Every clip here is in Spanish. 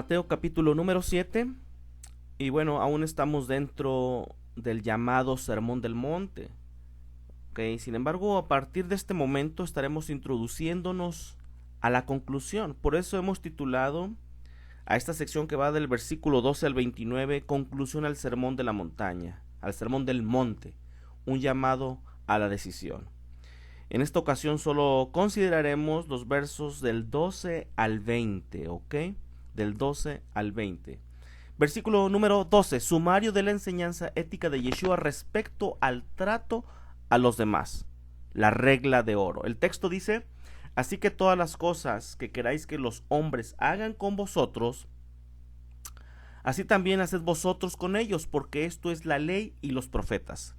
Mateo capítulo número 7 y bueno, aún estamos dentro del llamado Sermón del Monte. Okay. Sin embargo, a partir de este momento estaremos introduciéndonos a la conclusión. Por eso hemos titulado a esta sección que va del versículo 12 al 29, Conclusión al Sermón de la Montaña, al Sermón del Monte, un llamado a la decisión. En esta ocasión solo consideraremos los versos del 12 al 20, ¿ok? Del 12 al 20. Versículo número 12, sumario de la enseñanza ética de Yeshua respecto al trato a los demás, la regla de oro. El texto dice, así que todas las cosas que queráis que los hombres hagan con vosotros, así también haced vosotros con ellos, porque esto es la ley y los profetas.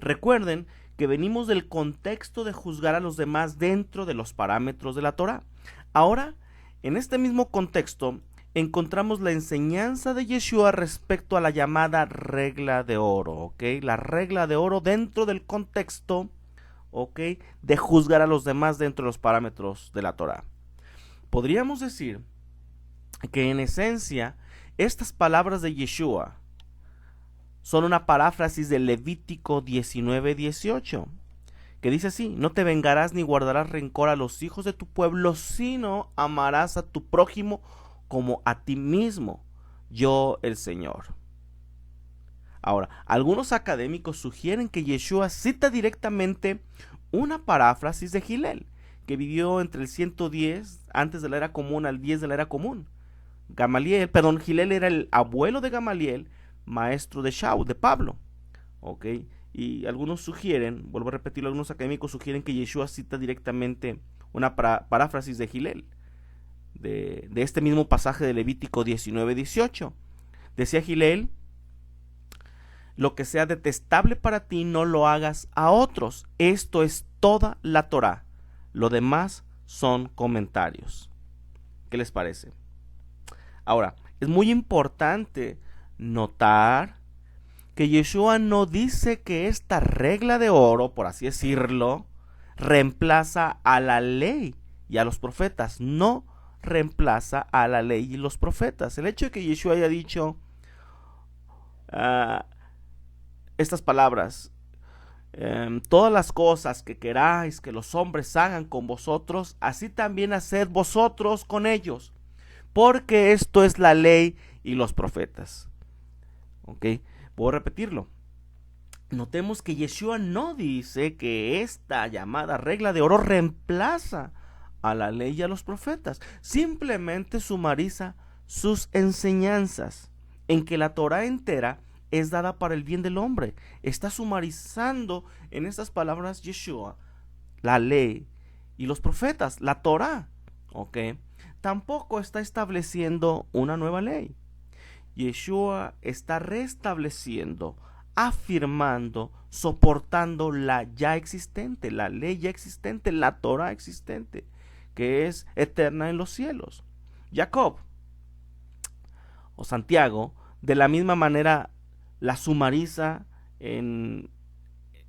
Recuerden que venimos del contexto de juzgar a los demás dentro de los parámetros de la Torá. Ahora, en este mismo contexto, encontramos la enseñanza de Yeshua respecto a la llamada regla de oro, ¿ok? La regla de oro dentro del contexto, ¿ok? De juzgar a los demás dentro de los parámetros de la Torá. Podríamos decir que en esencia, estas palabras de Yeshua son una paráfrasis de Levítico 19:18, que dice así, no te vengarás ni guardarás rencor a los hijos de tu pueblo, sino amarás a tu prójimo como a ti mismo, yo el Señor. Ahora, algunos académicos sugieren que Yeshua cita directamente una paráfrasis de Gilel, que vivió entre el 110 antes de la era común al 10 de la era común. Gilel era el abuelo de Gamaliel, maestro de Shaul, de Pablo, ¿ok? Y algunos sugieren, vuelvo a repetirlo, algunos académicos sugieren que Yeshua cita directamente una paráfrasis de Gilel, de este mismo pasaje de Levítico 19:18. Decía Gilel, lo que sea detestable para ti no lo hagas a otros, esto es toda la Torá, lo demás son comentarios. ¿Qué les parece? Ahora, es muy importante notar que Yeshua no dice que esta regla de oro, por así decirlo, reemplaza a la ley y a los profetas. No reemplaza a la ley y los profetas. El hecho de que Yeshua haya dicho estas palabras, todas las cosas que queráis que los hombres hagan con vosotros, así también haced vosotros con ellos, porque esto es la ley y los profetas. ¿Ok? Puedo repetirlo. Notemos que Yeshua no dice que esta llamada regla de oro reemplaza a la ley y a los profetas. Simplemente sumariza sus enseñanzas, en que la Torá entera es dada para el bien del hombre. Está sumarizando en estas palabras Yeshua la ley y los profetas, la Torá. ¿Ok? Tampoco está estableciendo una nueva ley. Yeshua está restableciendo, afirmando, soportando la ya existente, la ley ya existente, la Torah existente, que es eterna en los cielos. Jacob o Santiago, de la misma manera, la sumariza en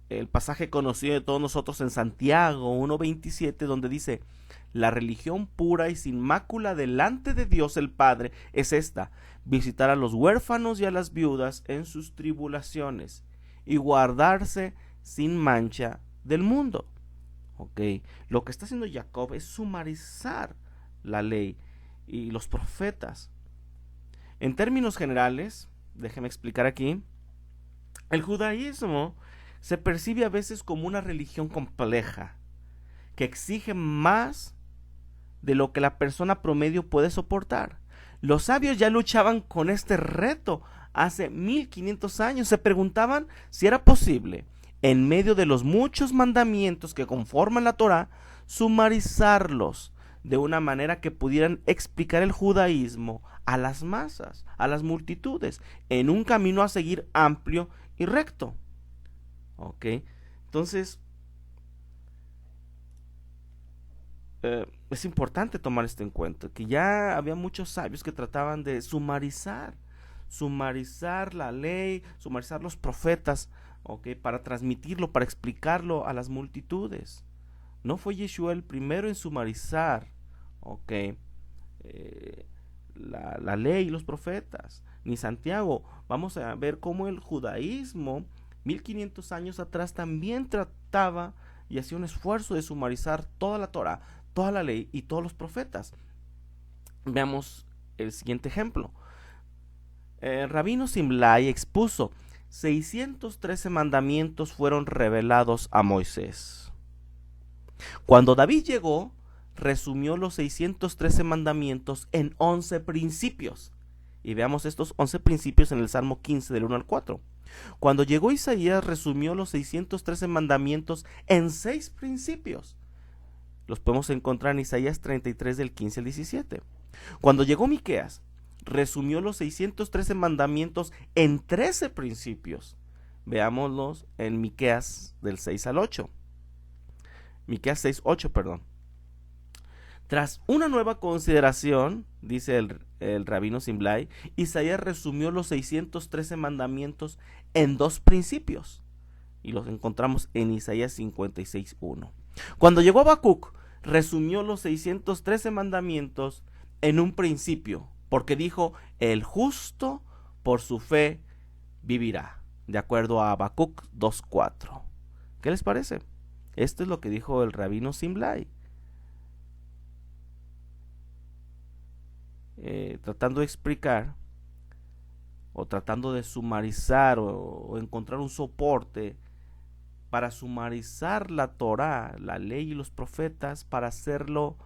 el pasaje conocido de todos nosotros en Santiago 1:27, donde dice, la religión pura y sin mácula delante de Dios el Padre es esta, visitar a los huérfanos y a las viudas en sus tribulaciones y guardarse sin mancha del mundo. ¿Ok? Lo que está haciendo Jacob es sumarizar la ley y los profetas. En términos generales, déjeme explicar aquí, el judaísmo se percibe a veces como una religión compleja, que exige más de lo que la persona promedio puede soportar. Los sabios ya luchaban con este reto hace 1500 años. Se preguntaban si era posible, en medio de los muchos mandamientos que conforman la Torá, sumarizarlos de una manera que pudieran explicar el judaísmo a las masas, a las multitudes, en un camino a seguir amplio y recto. ¿Ok? Entonces, es importante tomar esto en cuenta, que ya había muchos sabios que trataban de sumarizar la ley, sumarizar los profetas, ¿ok? Para transmitirlo, para explicarlo a las multitudes. No fue Yeshua el primero en sumarizar, ¿ok? la ley y los profetas, ni Santiago. Vamos a ver cómo el judaísmo, 1500 años atrás, también trataba y hacía un esfuerzo de sumarizar toda la Torá, toda la ley y todos los profetas. Veamos el siguiente ejemplo. Rabino Simlai expuso: 613 mandamientos fueron revelados a Moisés. Cuando David llegó, resumió los 613 mandamientos en 11 principios. Y veamos estos 11 principios en el Salmo 15 del 1 al 4. Cuando llegó Isaías, resumió los 613 mandamientos en 6 principios. Los podemos encontrar en Isaías 33 del 15 al 17. Cuando llegó Miqueas, resumió los 613 mandamientos en 13 principios. Veámoslos en Miqueas del 6 al 8. Miqueas 6, 8, perdón. Tras una nueva consideración, dice el rabino Simlai, Isaías resumió los 613 mandamientos en 2 principios. Y los encontramos en Isaías 56, 1. Cuando llegó Habacuc, resumió los 613 mandamientos en un principio, porque dijo: el justo por su fe vivirá, de acuerdo a Habacuc 2:4. ¿Qué les parece? Esto es lo que dijo el rabino Simlai, tratando de explicar o tratando de sumarizar o encontrar un soporte para sumarizar la Torá, la ley y los profetas, para hacerlo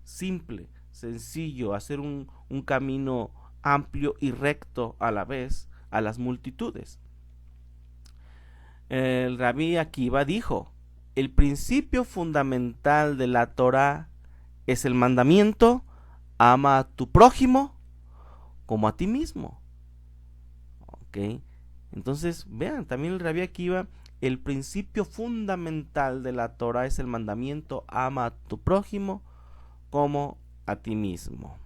simple, sencillo, hacer un camino amplio y recto a la vez a las multitudes. El Rabí Akiva dijo: el principio fundamental de la Torá es el mandamiento: ama a tu prójimo como a ti mismo. ¿Ok? Entonces, vean, también el Rabí Akiva, el principio fundamental de la Torá es el mandamiento: ama a tu prójimo como a ti mismo.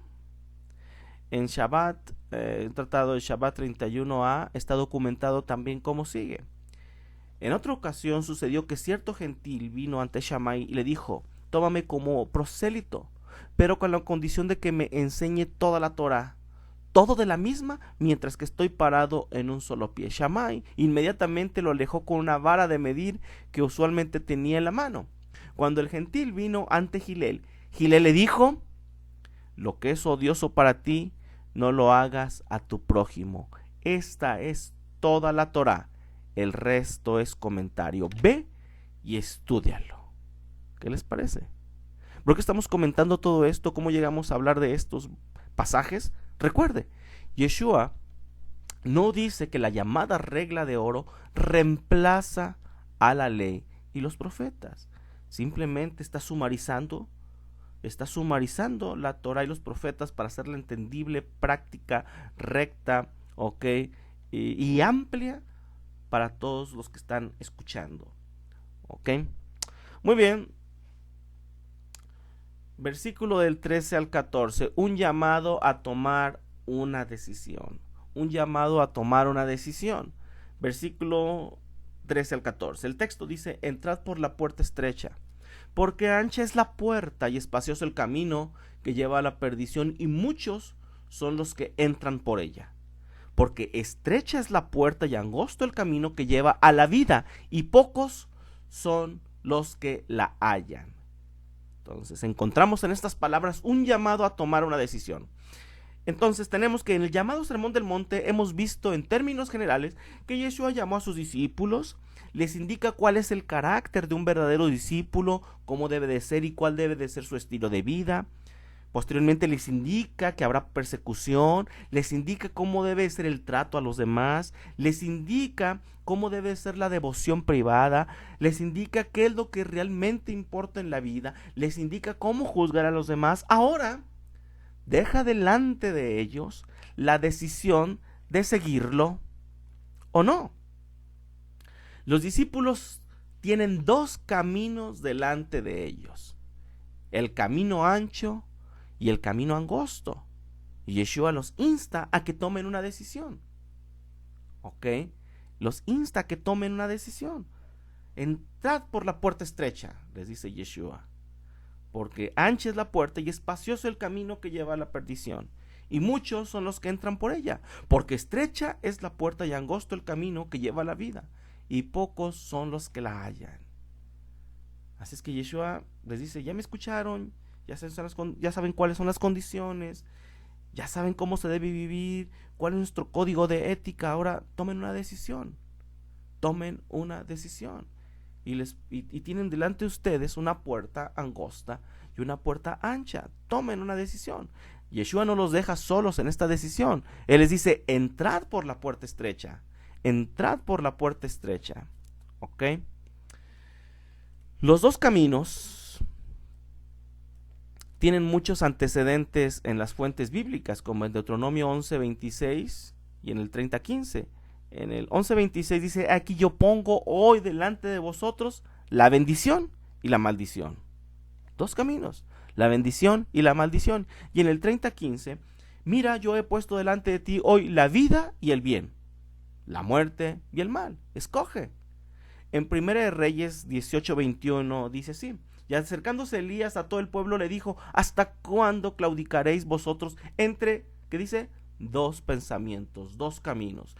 En Shabbat, el tratado de Shabbat 31a, está documentado también como sigue. En otra ocasión sucedió que cierto gentil vino ante Shammai y le dijo: tómame como prosélito, pero con la condición de que me enseñe toda la Torá, todo de la misma, mientras que estoy parado en un solo pie. Shammai inmediatamente lo alejó con una vara de medir que usualmente tenía en la mano. Cuando el gentil vino ante Gilel, Gilel le dijo: lo que es odioso para ti, no lo hagas a tu prójimo. Esta es toda la Torá. El resto es comentario. Ve y estúdialo. ¿Qué les parece? ¿Por qué estamos comentando todo esto? ¿Cómo llegamos a hablar de estos pasajes? Recuerde, Yeshua no dice que la llamada regla de oro reemplaza a la ley y los profetas. Simplemente está sumarizando la Torá y los profetas para hacerla entendible, práctica, recta, ¿ok? Y amplia para todos los que están escuchando, ¿ok? Muy bien. Versículo del 13 al 14, un llamado a tomar una decisión. Un llamado a tomar una decisión. Versículo 13 al 14. El texto dice: entrad por la puerta estrecha, porque ancha es la puerta y espacioso el camino que lleva a la perdición, y muchos son los que entran por ella. Porque estrecha es la puerta y angosto el camino que lleva a la vida, y pocos son los que la hallan. Entonces encontramos en estas palabras un llamado a tomar una decisión. Entonces tenemos que en el llamado Sermón del Monte hemos visto en términos generales que Yeshua llamó a sus discípulos, les indica cuál es el carácter de un verdadero discípulo, cómo debe de ser y cuál debe de ser su estilo de vida. Posteriormente les indica que habrá persecución, les indica cómo debe ser el trato a los demás, les indica cómo debe ser la devoción privada, les indica qué es lo que realmente importa en la vida, les indica cómo juzgar a los demás. Ahora, deja delante de ellos la decisión de seguirlo o no. Los discípulos tienen 2 caminos delante de ellos: el camino ancho y el camino angosto. Y Yeshua los insta a que tomen una decisión. ¿Ok? Los insta a que tomen una decisión. Entrad por la puerta estrecha, les dice Yeshua. porque ancha es la puerta y espacioso el camino que lleva a la perdición, y muchos son los que entran por ella, porque estrecha es la puerta y angosto el camino que lleva a la vida, y pocos son los que la hallan. Así es que Yeshua les dice, ya me escucharon, ya saben cuáles son las condiciones, ya saben cómo se debe vivir, cuál es nuestro código de ética. Ahora tomen una decisión. Y tienen delante de ustedes una puerta angosta y una puerta ancha. Tomen una decisión. Yeshua no los deja solos en esta decisión. Él les dice, entrad por la puerta estrecha. Entrad por la puerta estrecha. ¿Ok? Los dos caminos tienen muchos antecedentes en las fuentes bíblicas, como en Deuteronomio 11:26 y en el 30:15. En el 11:26 dice, aquí yo pongo hoy delante de vosotros la bendición y la maldición. Dos caminos, la bendición y la maldición. Y en el 30:15, mira, yo he puesto delante de ti hoy la vida y el bien, la muerte y el mal. Escoge. En 1 de Reyes 18:21 dice así, y acercándose Elías a todo el pueblo le dijo, ¿hasta cuándo claudicaréis vosotros entre, ¿qué dice? Dos pensamientos, dos caminos.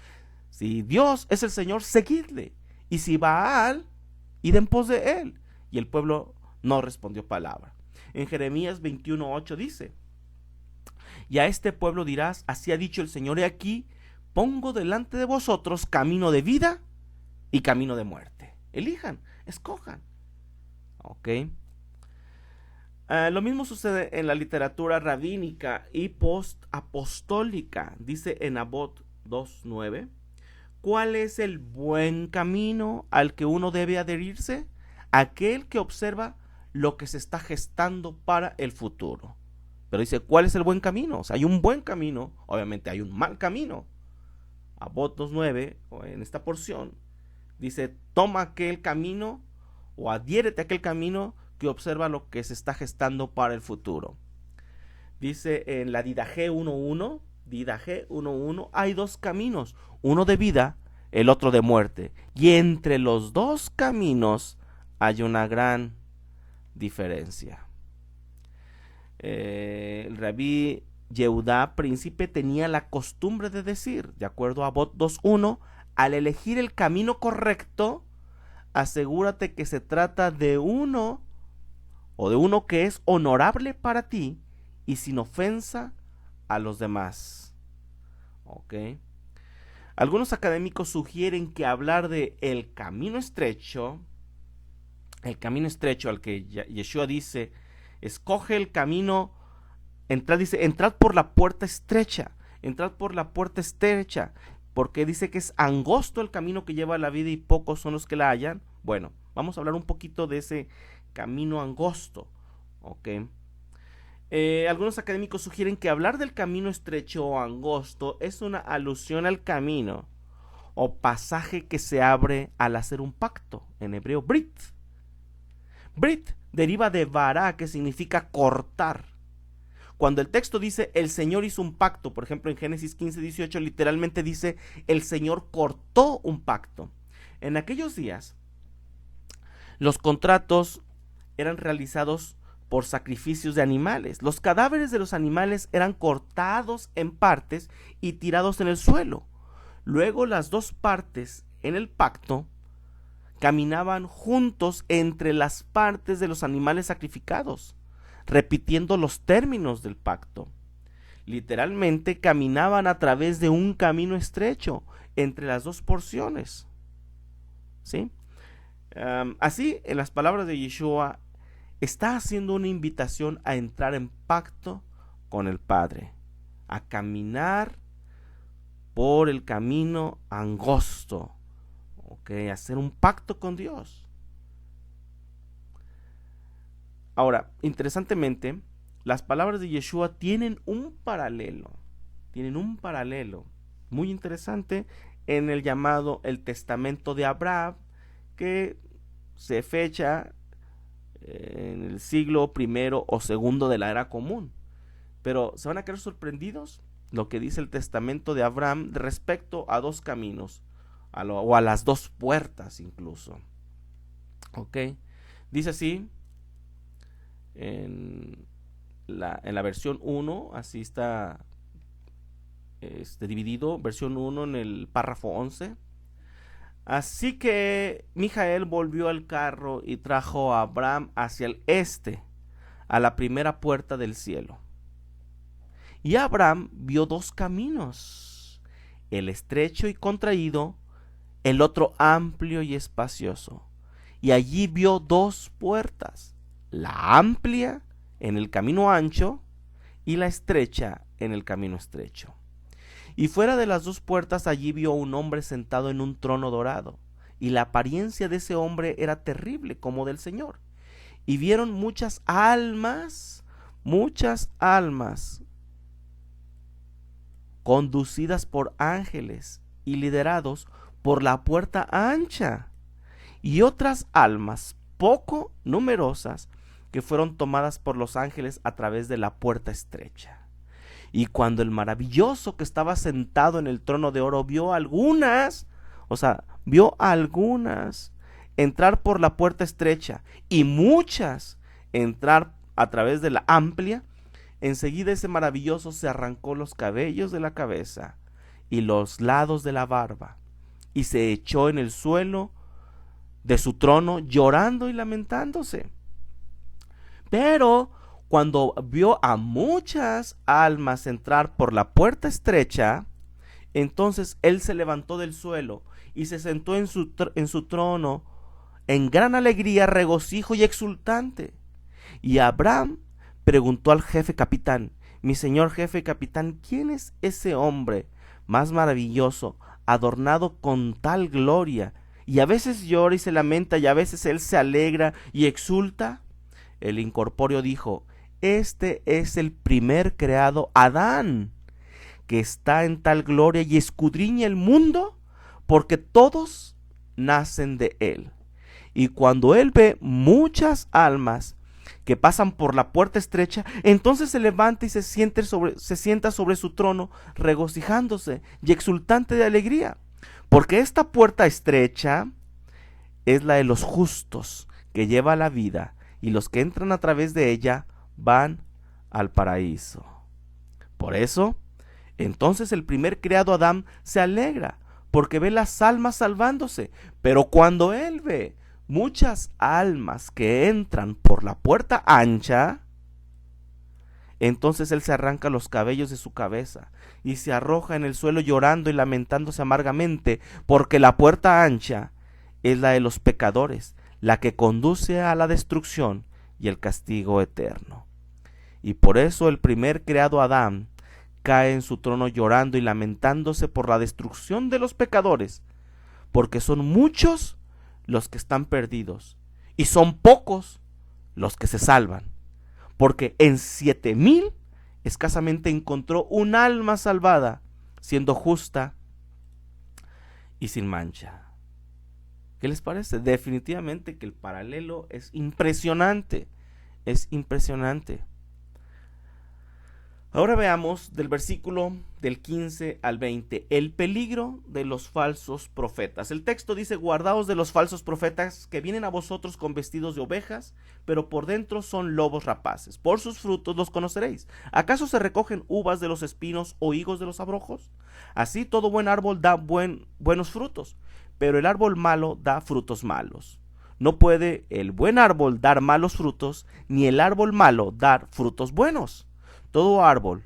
Si Dios es el Señor, seguidle, y si Baal, id en pos de él. Y el pueblo no respondió palabra. En Jeremías 21:8 dice, y a este pueblo dirás, así ha dicho el Señor, he aquí, pongo delante de vosotros camino de vida y camino de muerte. Elijan, escojan. ¿Ok? Lo mismo sucede en la literatura rabínica y post-apostólica. Dice en Abot 2:9, ¿cuál es el buen camino al que uno debe adherirse? Aquel que observa lo que se está gestando para el futuro. Pero dice, ¿cuál es el buen camino? O sea, hay un buen camino, obviamente hay un mal camino. Abot 2:9, en esta porción, dice, toma aquel camino o adhiérete a aquel camino que observa lo que se está gestando para el futuro. Dice en la Didaje 1:1, hay dos caminos, uno de vida, el otro de muerte, y entre los dos caminos hay una gran diferencia. El rabí Yehudá, príncipe, tenía la costumbre de decir, de acuerdo a Abot 2:1, al elegir el camino correcto, asegúrate que se trata de uno que es honorable para ti y sin ofensa a los demás. ¿Ok? Algunos académicos sugieren que hablar de el camino estrecho al que Yeshua dice, escoge el camino, entrad por la puerta estrecha, porque dice que es angosto el camino que lleva a la vida y pocos son los que la hallan. Bueno, vamos a hablar un poquito de ese camino angosto. ¿Ok? Algunos académicos sugieren que hablar del camino estrecho o angosto es una alusión al camino o pasaje que se abre al hacer un pacto, en hebreo brit. Brit deriva de vará, que significa cortar. Cuando el texto dice el Señor hizo un pacto, por ejemplo en Génesis 15:18 literalmente dice el Señor cortó un pacto. En aquellos días los contratos eran realizados por sacrificios de animales. Los cadáveres de los animales eran cortados en partes y tirados en el suelo. Luego las dos partes en el pacto caminaban juntos entre las partes de los animales sacrificados, repitiendo los términos del pacto. Literalmente caminaban a través de un camino estrecho entre las dos porciones. ¿Sí? Así, en las palabras de Yeshua, está haciendo una invitación a entrar en pacto con el Padre, a caminar por el camino angosto, ¿okay? Hacer un pacto con Dios. Ahora, interesantemente, las palabras de Yeshua tienen un paralelo muy interesante en el llamado el Testamento de Abraham, que se fecha en el siglo I o II de la era común. Pero se van a quedar sorprendidos lo que dice el Testamento de Abraham respecto a dos caminos, o a las dos puertas incluso. ¿Ok? Dice así, en la versión 1, así está dividido, versión 1 en el párrafo 11. Así que Mijael volvió al carro y trajo a Abraham hacia el este, a la primera puerta del cielo. Y Abraham vio dos caminos, el estrecho y contraído, el otro amplio y espacioso. Y allí vio dos puertas, la amplia en el camino ancho y la estrecha en el camino estrecho. Y fuera de las dos puertas allí vio un hombre sentado en un trono dorado, y la apariencia de ese hombre era terrible como del Señor. Y vieron muchas almas, conducidas por ángeles y liderados por la puerta ancha, y otras almas poco numerosas que fueron tomadas por los ángeles a través de la puerta estrecha. Y cuando el maravilloso que estaba sentado en el trono de oro vio algunas entrar por la puerta estrecha y muchas entrar a través de la amplia, enseguida ese maravilloso se arrancó los cabellos de la cabeza y los lados de la barba, y se echó en el suelo de su trono llorando y lamentándose. Pero cuando vio a muchas almas entrar por la puerta estrecha, entonces él se levantó del suelo y se sentó en su trono en gran alegría, regocijo y exultante. Y Abraham preguntó al jefe capitán: mi señor jefe capitán, ¿quién es ese hombre más maravilloso, adornado con tal gloria? Y a veces llora y se lamenta, y a veces él se alegra y exulta. El incorpóreo dijo: este es el primer creado, Adán, que está en tal gloria y escudriña el mundo, porque todos nacen de él. Y cuando él ve muchas almas que pasan por la puerta estrecha, entonces se levanta y se sienta sobre su trono, regocijándose y exultante de alegría, porque esta puerta estrecha es la de los justos, que lleva a la vida, y los que entran a través de ella van al paraíso. Por eso, entonces el primer criado Adán se alegra, porque ve las almas salvándose. Pero cuando él ve muchas almas que entran por la puerta ancha, entonces él se arranca los cabellos de su cabeza y se arroja en el suelo llorando y lamentándose amargamente, porque la puerta ancha es la de los pecadores, la que conduce a la destrucción y el castigo eterno. Y por eso el primer creado Adán cae en su trono llorando y lamentándose por la destrucción de los pecadores, porque son muchos los que están perdidos y son pocos los que se salvan, porque en 7,000 escasamente encontró un alma salvada, siendo justa y sin mancha. ¿Qué les parece? Definitivamente que el paralelo es impresionante, es impresionante. Ahora veamos del versículo del 15 al 20, el peligro de los falsos profetas. El texto dice: guardaos de los falsos profetas que vienen a vosotros con vestidos de ovejas, pero por dentro son lobos rapaces. Por sus frutos los conoceréis. ¿Acaso se recogen uvas de los espinos o higos de los abrojos? Así todo buen árbol da buenos frutos, pero el árbol malo da frutos malos. No puede el buen árbol dar malos frutos, ni el árbol malo dar frutos buenos. Todo árbol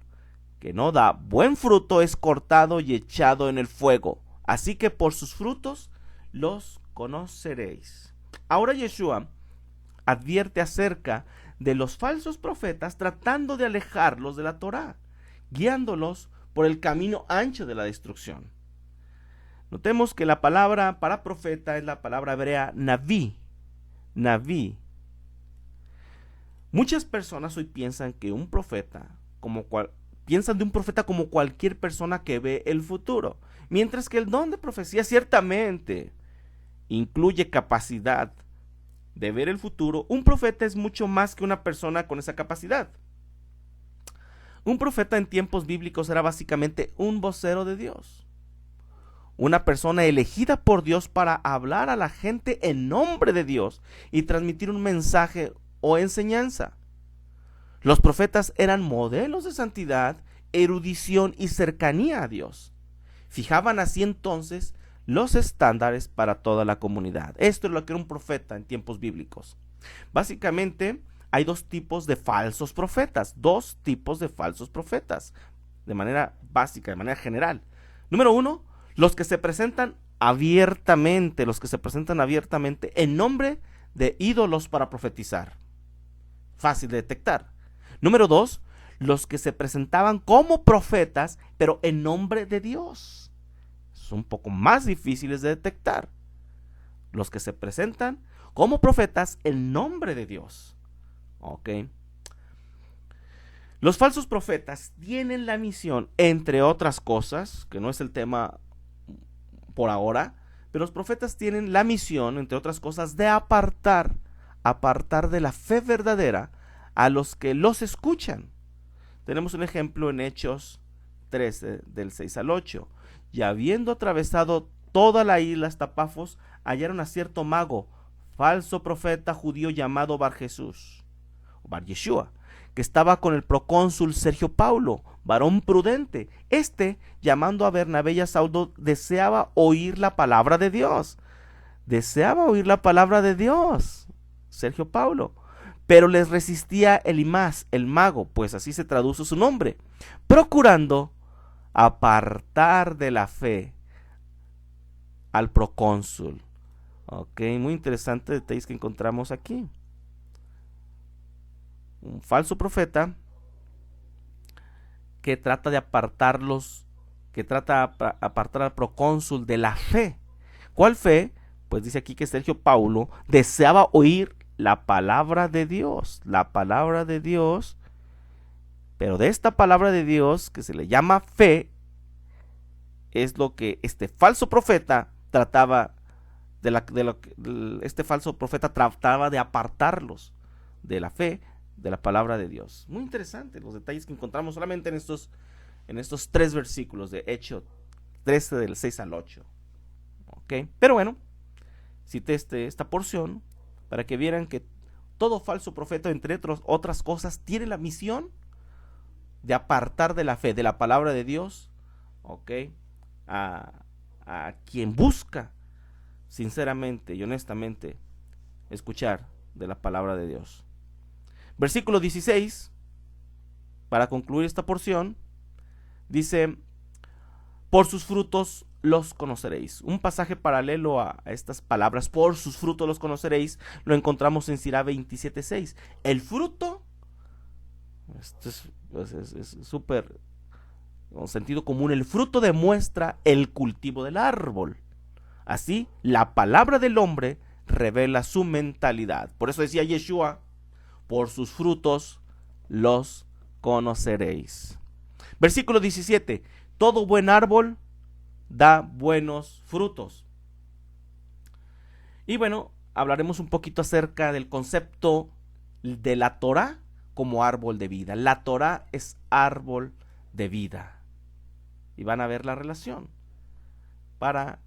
que no da buen fruto es cortado y echado en el fuego. Así que por sus frutos los conoceréis. Ahora Yeshua advierte acerca de los falsos profetas, tratando de alejarlos de la Torá, guiándolos por el camino ancho de la destrucción. Notemos que la palabra para profeta es la palabra hebrea naví. Naví. Muchas personas hoy piensan que un profeta, piensan de un profeta como cualquier persona que ve el futuro, mientras que el don de profecía ciertamente incluye capacidad de ver el futuro. Un profeta es mucho más que una persona con esa capacidad. Un profeta en tiempos bíblicos era básicamente un vocero de Dios, una persona elegida por Dios para hablar a la gente en nombre de Dios y transmitir un mensaje o enseñanza. Los profetas eran modelos de santidad, erudición y cercanía a Dios. Fijaban así entonces los estándares para toda la comunidad. Esto es lo que era un profeta en tiempos bíblicos. Básicamente hay dos tipos de falsos profetas, de manera básica, de manera general. Número uno, los que se presentan abiertamente en nombre de ídolos para profetizar. Fácil de detectar. Número dos, los que se presentaban como profetas, pero en nombre de Dios. Son un poco más difíciles de detectar. Los que se presentan como profetas en nombre de Dios. Ok. Los falsos profetas tienen la misión, entre otras cosas, que no es el tema por ahora, pero los profetas tienen la misión, entre otras cosas, de apartar de la fe verdadera a los que los escuchan. Tenemos un ejemplo en Hechos 13, del 6 al 8. Y habiendo atravesado toda la isla hasta Pafos, hallaron a cierto mago, falso profeta judío llamado Bar Yeshua, que estaba con el procónsul Sergio Paulo, varón prudente. Llamando a Bernabé y a Saulo, deseaba oír la palabra de Dios. Sergio Paulo. Pero les resistía Elimas, el mago, pues así se traduce su nombre, procurando apartar de la fe al procónsul. Ok, muy interesante detalles que encontramos aquí. Un falso profeta que trata de apartar al procónsul de la fe. ¿Cuál fe? Pues dice aquí que Sergio Paulo deseaba oír la palabra de Dios, pero de esta palabra de Dios que se le llama fe, es lo que este falso profeta trataba de apartarlos de la fe, de la palabra de Dios. Muy interesante los detalles que encontramos solamente en estos 3 versículos de Hechos 13 del 6 al 8. ¿Okay? Pero bueno, cité esta porción para que vieran que todo falso profeta, entre otras cosas, tiene la misión de apartar de la fe, de la palabra de Dios, ¿okay? a quien busca sinceramente y honestamente escuchar de la palabra de Dios. Versículo 16, para concluir esta porción, dice: por sus frutos los conoceréis. Un pasaje paralelo a estas palabras, por sus frutos los conoceréis, lo encontramos en Sirach 27:6. El fruto, esto es súper con sentido común, el fruto demuestra el cultivo del árbol. Así, la palabra del hombre revela su mentalidad. Por eso decía Yeshua: por sus frutos los conoceréis. Versículo 17: todo buen árbol da buenos frutos. Y bueno, hablaremos un poquito acerca del concepto de la Torá como árbol de vida. La Torá es árbol de vida. Y van a ver la relación. Para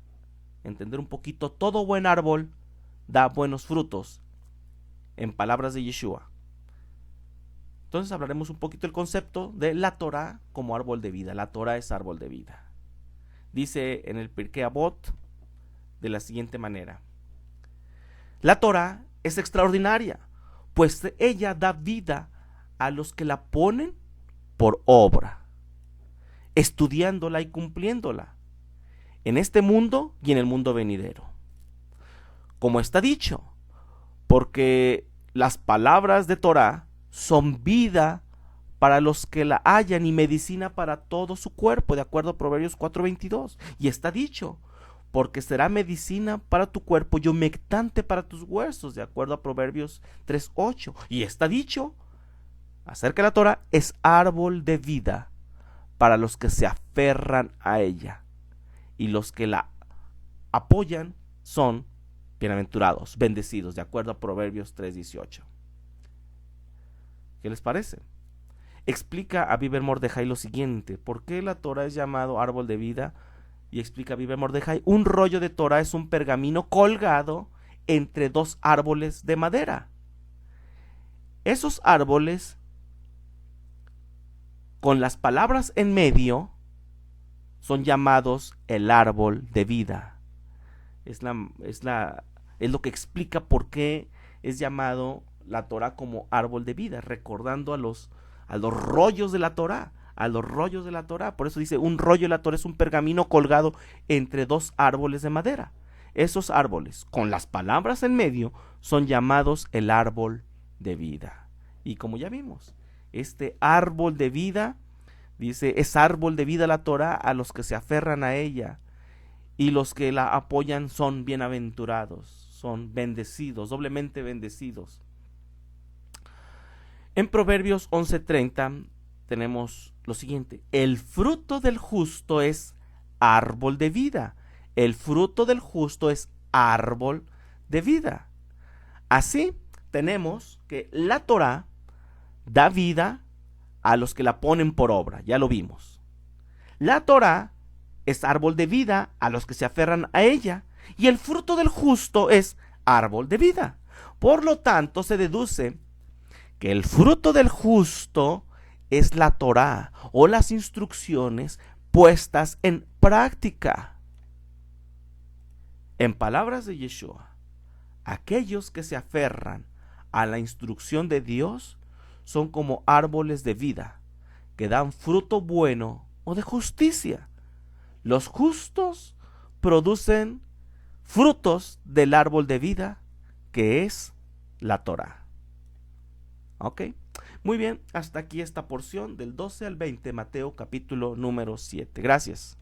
entender un poquito, todo buen árbol da buenos frutos, en palabras de Yeshua. Entonces hablaremos un poquito del concepto de la Torá como árbol de vida. La Torá es árbol de vida. Dice en el Pirkei Avot de la siguiente manera: la Torá es extraordinaria, pues ella da vida a los que la ponen por obra, estudiándola y cumpliéndola, en este mundo y en el mundo venidero. Como está dicho, porque las palabras de Torá son vida para los que la hallan y medicina para todo su cuerpo, de acuerdo a Proverbios 4:22. Y está dicho: porque será medicina para tu cuerpo y humectante para tus huesos, de acuerdo a Proverbios 3:8. Y está dicho acerca de la Torá: es árbol de vida para los que se aferran a ella, y los que la apoyan son bienaventurados, bendecidos, de acuerdo a Proverbios 3:18. ¿Qué les parece? Explica a Avi Ben Mordejai lo siguiente: ¿por qué la Torá es llamado árbol de vida? Y explica a Avi Ben Mordejai: un rollo de Torá es un pergamino colgado entre 2 árboles de madera. Esos árboles con las palabras en medio, son llamados el árbol de vida. Es lo que explica por qué es llamado la Torá como árbol de vida, recordando a los rollos de la Torá, Por eso dice, un rollo de la Torá es un pergamino colgado entre dos árboles de madera. Esos árboles, con las palabras en medio, son llamados el árbol de vida. Y como ya vimos, este árbol de vida, dice, es árbol de vida la Torá a los que se aferran a ella, y los que la apoyan son bienaventurados, son bendecidos, doblemente bendecidos. En Proverbios 11:30 tenemos lo siguiente: el fruto del justo es árbol de vida. El fruto del justo es árbol de vida. Así tenemos que la Torá da vida a los que la ponen por obra, ya lo vimos. La Torá es árbol de vida a los que se aferran a ella, y el fruto del justo es árbol de vida. Por lo tanto, se deduce que el fruto del justo es la Torá o las instrucciones puestas en práctica. En palabras de Yeshua, aquellos que se aferran a la instrucción de Dios son como árboles de vida, que dan fruto bueno o de justicia. Los justos producen frutos del árbol de vida, que es la Torá. ¿Ok? Muy bien, hasta aquí esta porción del 12 al 20, Mateo capítulo número 7. Gracias.